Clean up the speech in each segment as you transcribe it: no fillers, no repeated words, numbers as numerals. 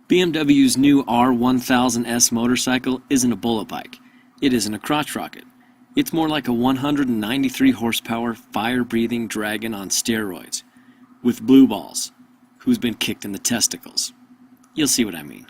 BMW's new R1000S motorcycle isn't a bullet bike. It isn't a crotch rocket. It's more like a 193 horsepower fire-breathing dragon on steroids, with blue balls, who's been kicked in the testicles. You'll see what I mean.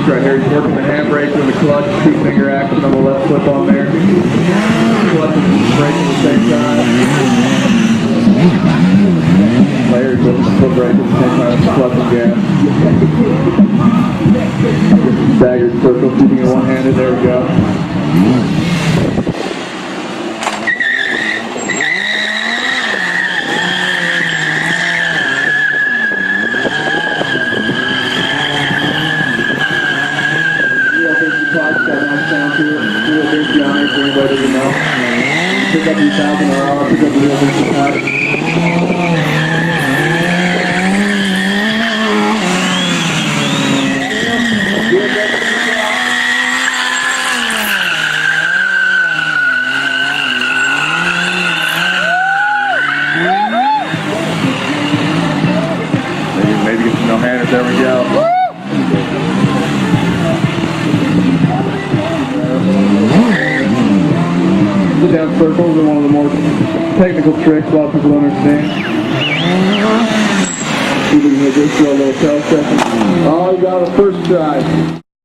Right here, he's working the handbrake and the clutch, 2-finger action on the left flip on there. Clutch and brake at the same time. Layers with the foot brake at the same time, clutch and gas. Staggered circle, keeping it one-handed, there we go. Anybody you know. Pick up the 1000RR, pick up the real basic pack. Maybe get some no-handers, there we go. The down circles are one of the more technical tricks a lot of people don't understand. See if we can make this for a little test session. Oh, you got a first try.